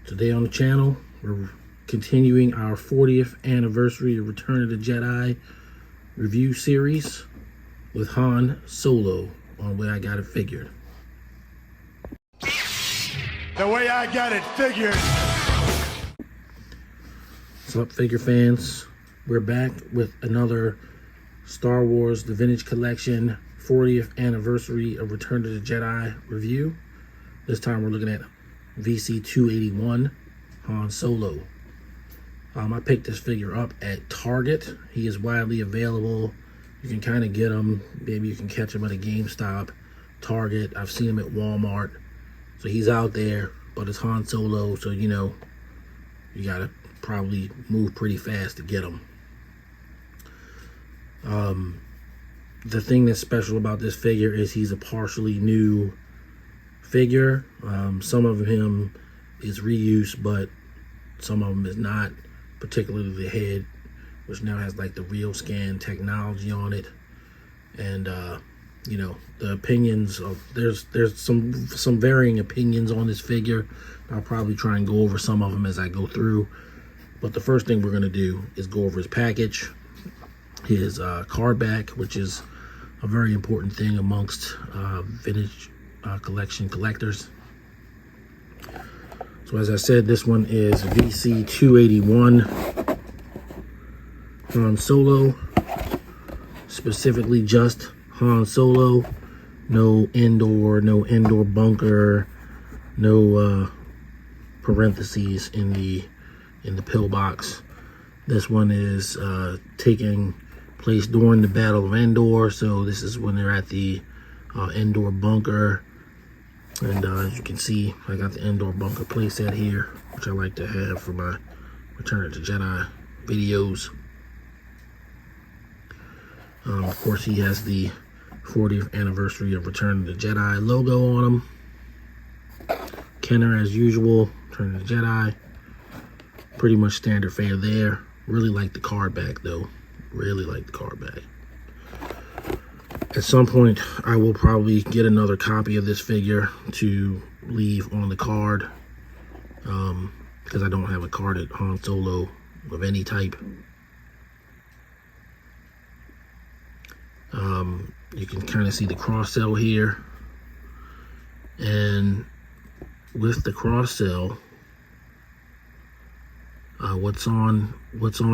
Today on the channel, we're continuing our 40th anniversary of Return of the Jedi review series with Han Solo on Way I Got It Figured. The way I got it figured. What's up, figure fans? We're back with another Star Wars The Vintage Collection 40th anniversary of Return of the Jedi review. This time we're looking at VC281 Han Solo. I picked this figure up at Target. He is widely available. You can kind of get him. Maybe you can catch him at a GameStop, Target. I've seen him at Walmart. So he's out there, but it's Han Solo, so you know, you gotta probably move pretty fast to get him. The thing that's special about this figure is he's a partially new figure. Some of him is reuse, but some of them is not, particularly the head, which now has like the real scan technology on it. And you know, the opinions of there's some varying opinions on this figure. I'll probably try and go over some of them as I go through, but the first thing we're going to do is go over his package, his card back, which is a very important thing amongst vintage collection collectors. So as I said, this one is VC281 Han Solo, specifically just Han Solo. No indoor bunker, no parentheses in the pill box. This one is taking place during the Battle of Endor, so this is when they're at the Endor bunker. And as you can see, I got the Endor bunker playset here, which I like to have for my Return of the Jedi videos. Of course, he has the 40th anniversary of Return of the Jedi logo on him. Kenner, as usual, Return of the Jedi. Pretty much standard fare there. Really like the card back, though. Really like the card back. At some point, I will probably get another copy of this figure to leave on the card, because I don't have a carded Han Solo of any type. You can kind of see the cross cell here, and with the cross cell, what's on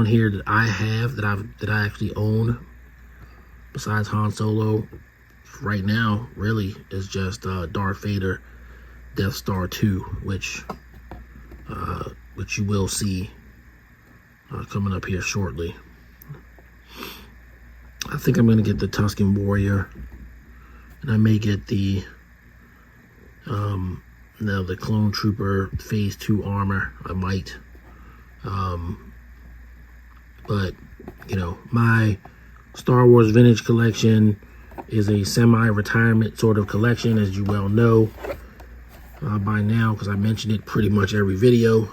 here that I have, that I actually own, besides Han Solo right now, really is just Darth Vader Death Star 2, which you will see coming up here shortly. I think I'm gonna get the Tusken Warrior, and I may get the the Clone Trooper Phase 2 armor. I might, but you know, my Star Wars Vintage Collection is a semi-retirement sort of collection, as you well know by now, because I mentioned it pretty much every video.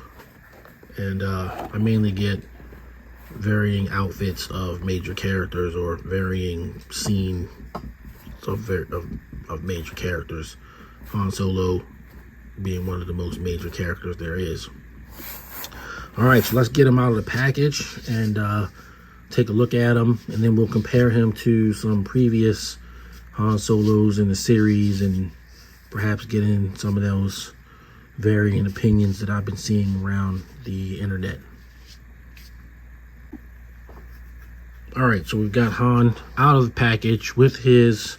And I mainly get varying outfits of major characters, or varying scenes of major characters. Han Solo being one of the most major characters there is. All right, so let's get him out of the package and take a look at him, and then we'll compare him to some previous Han Solos in the series, and perhaps get in some of those varying opinions that I've been seeing around the internet. All right, so we've got Han out of the package with his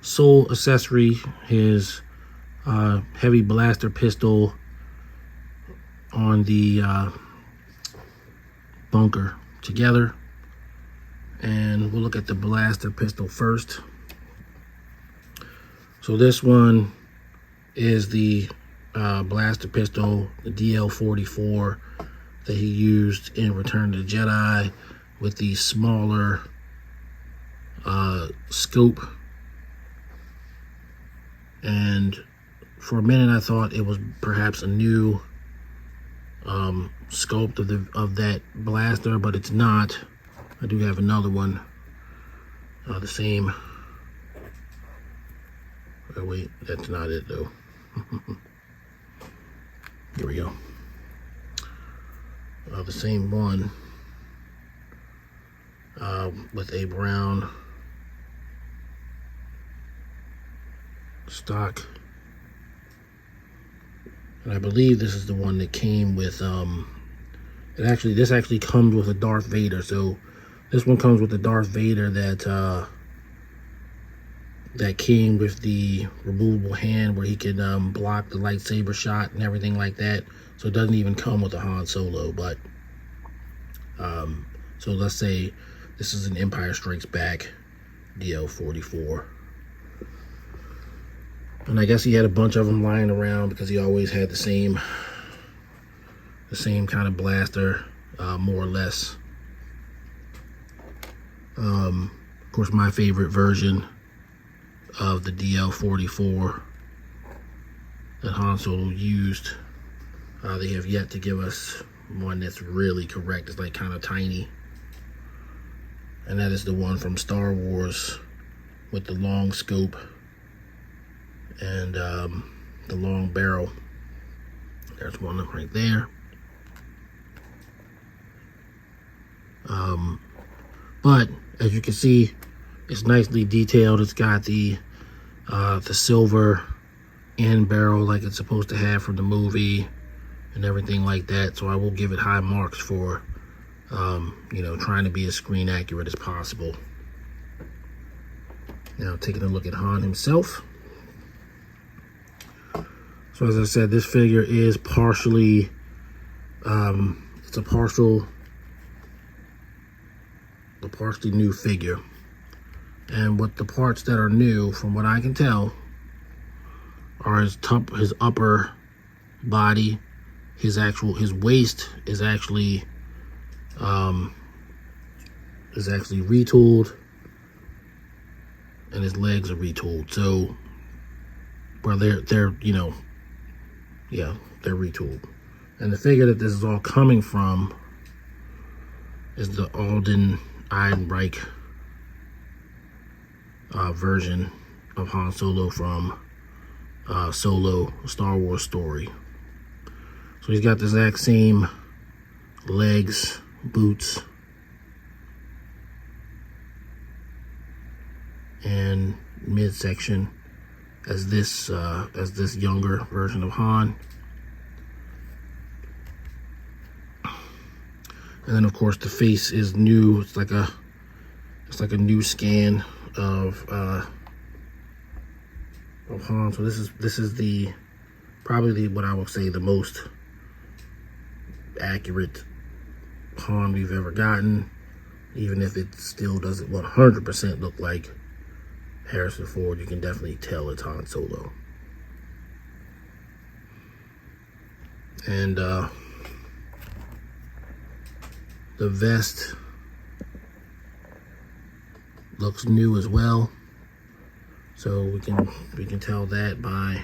sole accessory, his heavy blaster pistol on the bunker together. And we'll look at the blaster pistol first. So this one is the blaster pistol, the DL-44 that he used in Return of the Jedi, with the smaller scope. And for a minute I thought it was perhaps a new sculpt of that blaster, but it's not. I do have another one, the same. Oh wait, that's not it though. Here we go. the same one with a brown stock. And I believe this is the one that came with this actually comes with a Darth Vader. So this one comes with the Darth Vader that came with the removable hand where he can block the lightsaber shot and everything like that. So it doesn't even come with a Han Solo, but so let's say this is an Empire Strikes Back DL-44. And I guess he had a bunch of them lying around because he always had the same kind of blaster, more or less. Of course, my favorite version of the DL-44 that Han Solo used, they have yet to give us one that's really correct. It's like kind of tiny. And that is the one from Star Wars with the long scope and the long barrel. There's one right there. But as you can see, it's nicely detailed. It's got the silver end barrel like it's supposed to have from the movie and everything like that. So I will give it high marks for trying to be as screen accurate as possible. Now taking a look at Han himself. So as I said, this figure is partially, it's a partially new figure. And what the parts that are new, from what I can tell, are his upper body, his waist is actually retooled, and his legs are retooled. So, well, they're they're retooled. And the figure that this is all coming from is the Alden Ehrenreich version of Han Solo from Solo, Star Wars Story. So he's got the exact same legs, boots, and midsection as this younger version of Han. And then of course the face is new. It's like a new scan of Han. So this is probably what I would say the most accurate Han we've ever gotten, even if it still doesn't 100% look like Harrison Ford. You can definitely tell it's Han Solo. And the vest looks new as well, so we can tell that by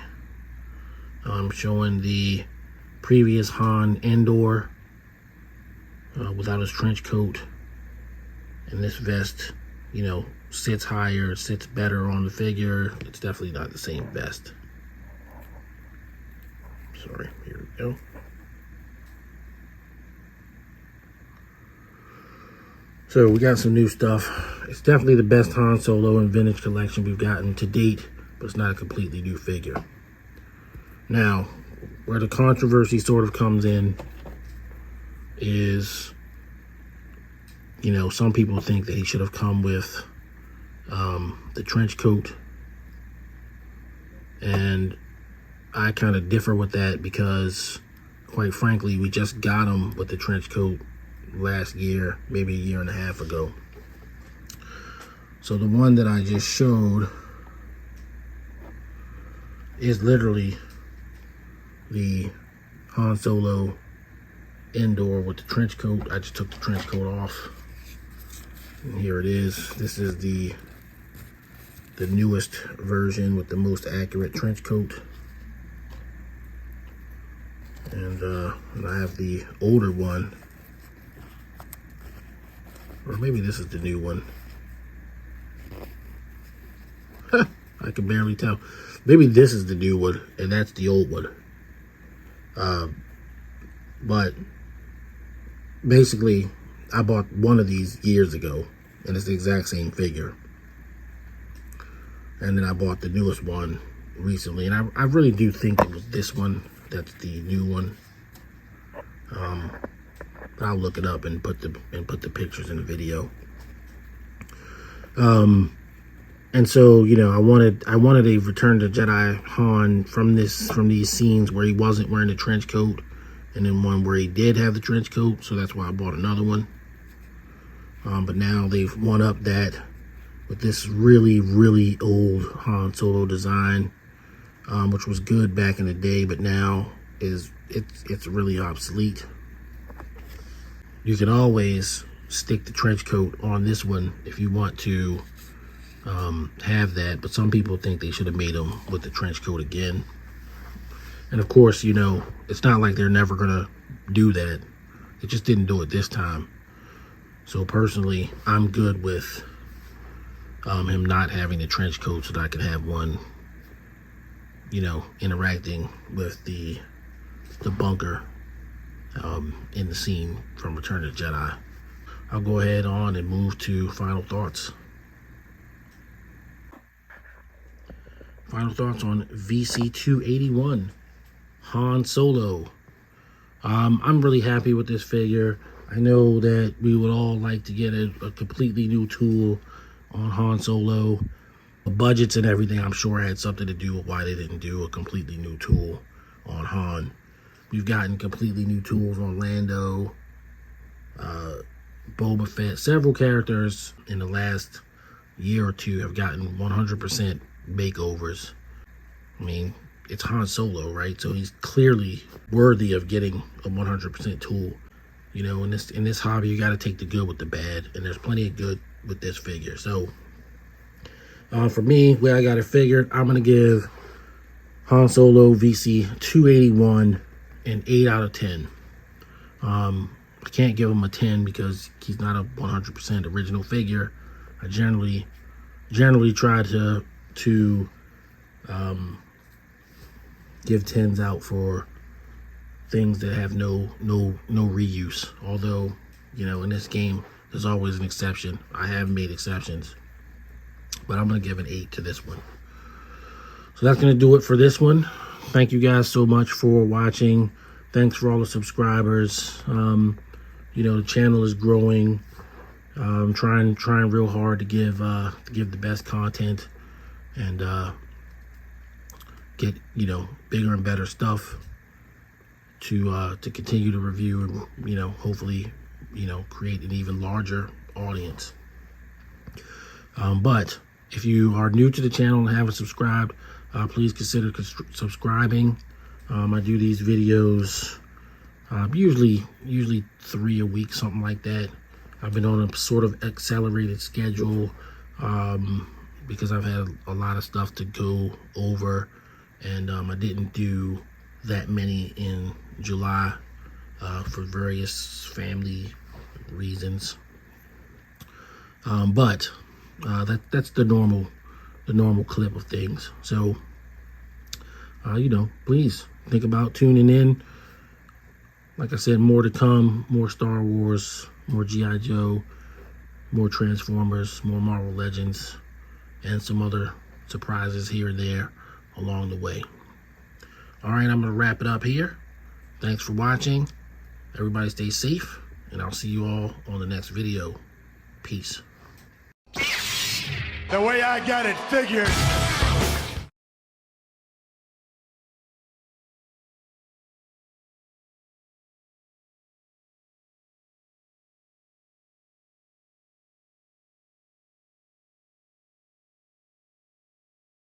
showing the previous Han Endor without his trench coat, and this vest, sits higher, sits better on the figure. It's definitely not the same vest. Sorry, here we go. So we got some new stuff. It's definitely the best Han Solo and vintage collection we've gotten to date, but it's not a completely new figure. Now, where the controversy sort of comes in is, some people think that he should have come with the trench coat, and I kind of differ with that because, quite frankly, we just got him with the trench coat last year, maybe a year and a half ago. So the one that I just showed is literally the Han Solo Endor with the trench coat. I just took the trench coat off, and here it is. This is the newest version with the most accurate trench coat, and I have the older one, or maybe this is the new one. I can barely tell. Maybe this is the new one and that's the old one. But basically, I bought one of these years ago, and it's the exact same figure. And then I bought the newest one recently, and I really do think it was this one that's the new one. But I'll look it up and put the pictures in the video. And so, you know, I wanted a Return to Jedi Han from these scenes where he wasn't wearing the trench coat, and then one where he did have the trench coat. So that's why I bought another one. But now they've one up that with this really, really old Han Solo design, which was good back in the day, but now it's really obsolete. You can always stick the trench coat on this one if you want to have that, but some people think they should have made them with the trench coat again. And of course, you know, it's not like they're never gonna do that. They just didn't do it this time. So personally, I'm good with him not having the trench coat so that I can have one, you know, interacting with the bunker in the scene from Return to Jedi. I'll go ahead on and move to final thoughts. Final thoughts on VC281 Han Solo. I'm really happy with this figure. I know that we would all like to get a completely new tool on Han Solo. The budgets and everything, I'm sure, had something to do with why they didn't do a completely new tool on Han. We've gotten completely new tools on Lando, Boba Fett. Several characters in the last year or two have gotten 100% makeovers. I mean, it's Han Solo, right? So he's clearly worthy of getting a 100% tool. You know, in this hobby, you got to take the good with the bad, and there's plenty of good with this figure. So, for me, where I got it figured, I'm gonna give Han Solo VC281 an 8 out of 10. I can't give him a 10 because he's not a 100% original figure. I generally try to give 10s out for things that have no reuse. Although, you know, in this game, there's always an exception. I have made exceptions, but I'm gonna give an 8 to this one. So that's gonna do it for this one. Thank you guys so much for watching. Thanks for all the subscribers. You know, the channel is growing. Trying real hard to give the best content and get, you know, bigger and better stuff to continue to review and, you know, hopefully, you know, create an even larger audience. But if you are new to the channel and haven't subscribed, please consider subscribing. I do these videos usually 3 a week, something like that. I've been on a sort of accelerated schedule because I've had a lot of stuff to go over, and I didn't do that many in July for various family reasons. But that's the normal clip of things. So you know, please think about tuning in. Like I said, more to come, more Star Wars, more G.I. Joe, more Transformers, more Marvel Legends, and some other surprises here and there along the way. All right, I'm going to wrap it up here. Thanks for watching. Everybody stay safe, and I'll see you all on the next video. Peace. The way I got it figured.